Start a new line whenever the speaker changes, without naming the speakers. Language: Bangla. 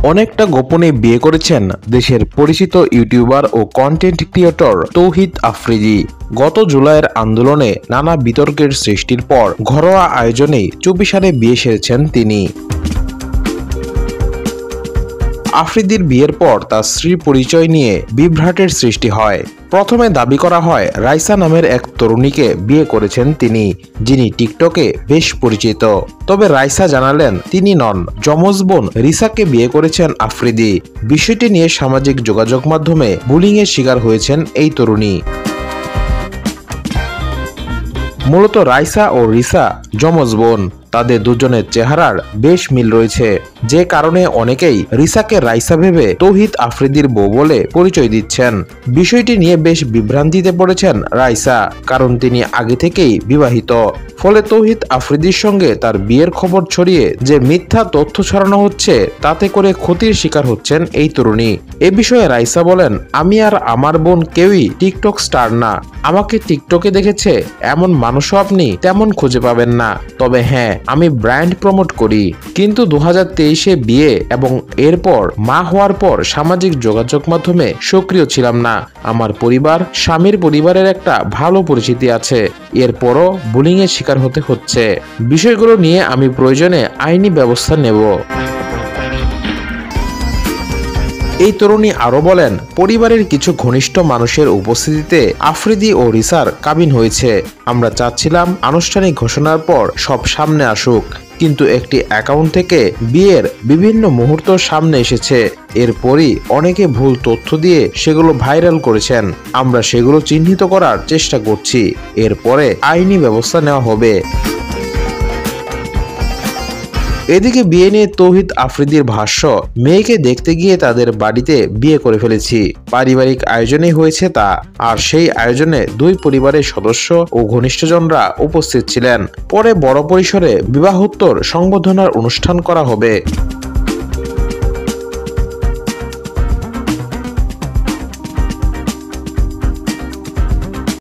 অনেকটা গোপনে বিয়ে করেছেন দেশের পরিচিত ইউটিউবার ও কন্টেন্ট ক্রিয়েটর তৌহিদ আফ্রিদি। গত জুলাইয়ের আন্দোলনে নানা বিতর্কের সৃষ্টির পর ঘরোয়া আয়োজনেই চুপিসারে বিয়ে সেরেছেন তিনি। আফ্রিদির বিয়ের পর তার স্ত্রীর পরিচয় নিয়ে বিভ্রাটের সৃষ্টি হয়। প্রথমে দাবি করা হয় রাইসা নামের এক তরুণীকে বিয়ে করেছেন তিনি, যিনি টিকটকে বেশ পরিচিত। তবে রাইসা জানালেন তিনি নন, যমজ বোন রিসাকে বিয়ে করেছেন আফ্রিদি। বিষয়টি নিয়ে সামাজিক যোগাযোগ মাধ্যমে বুলিংয়ের শিকার হয়েছেন এই তরুণী। মূলত রাইসা ও রিসা যমজ বোন। তাদের দুজনের চেহারার বেশ মিল রয়েছে, যে কারণে অনেকেই রিসাকে রাইসা ভেবে তৌহিদ আফ্রিদির বউ বলে পরিচয় দিচ্ছেন। বিষয়টি নিয়ে বেশ বিভ্রান্তিতে পড়েছেন রাইসা, কারণ তিনি আগে থেকেই বিবাহিত। ফলে তৌহিদ আফ্রিদির সঙ্গে তার বিয়ের খবর ছড়িয়ে যে মিথ্যা তথ্য ছড়ানো হচ্ছে, তাতে করে ক্ষতির শিকার হচ্ছেন এই তরুণী। এ বিষয়ে রাইসা বলেন, আমি আর আমার বোন কেউই টিকটক স্টার না। আমাকে টিকটকে দেখেছে এমন মানুষও আপনি তেমন খুঁজে পাবেন না। তবে হ্যাঁ, আমি ব্র্যান্ড প্রমোট করি। কিন্তু 2023-এ বিয়ে এবং এরপর মা হওয়ার পর সামাজিক যোগাযোগ মাধ্যমে সক্রিয় ছিলাম না। আমার পরিবার, স্বামীর পরিবারের একটা ভালো পরিচিতি আছে। এরপরও বুলিংয়ের শিকার হতে হচ্ছে। বিষয়গুলো নিয়ে আমি প্রয়োজনে আইনি ব্যবস্থা নেব। এই তরুণী আরো বলেন, পরিবারের কিছু ঘনিষ্ঠ মানুষের উপস্থিতিতে আফ্রিদি ও রিসার কাবিন হয়েছে। আমরা চাচ্ছিলাম আনুষ্ঠানিক ঘোষণার পর সব সামনে আসুক, কিন্তু একটি অ্যাকাউন্ট থেকে বিয়ের বিভিন্ন মুহূর্ত সামনে এসেছে। এরপরই অনেকে ভুল তথ্য দিয়ে সেগুলো ভাইরাল করেছেন। আমরা সেগুলো চিহ্নিত করার চেষ্টা করছি। এরপরে আইনি ব্যবস্থা নেওয়া হবে। এদিকে বিয়ে নিয়ে তৌহিদ আফ্রিদির ভাষ্য, মেয়েকে দেখতে গিয়ে তাদের বাড়িতে বিয়ে করে ফেলেছি। পারিবারিক আয়োজনেই হয়েছে তা। আর সেই আয়োজনে দুই পরিবারের সদস্য ও ঘনিষ্ঠজনরা উপস্থিত ছিলেন। পরে বড় পরিসরে বিবাহোত্তর সংবর্ধনার অনুষ্ঠান করা হবে।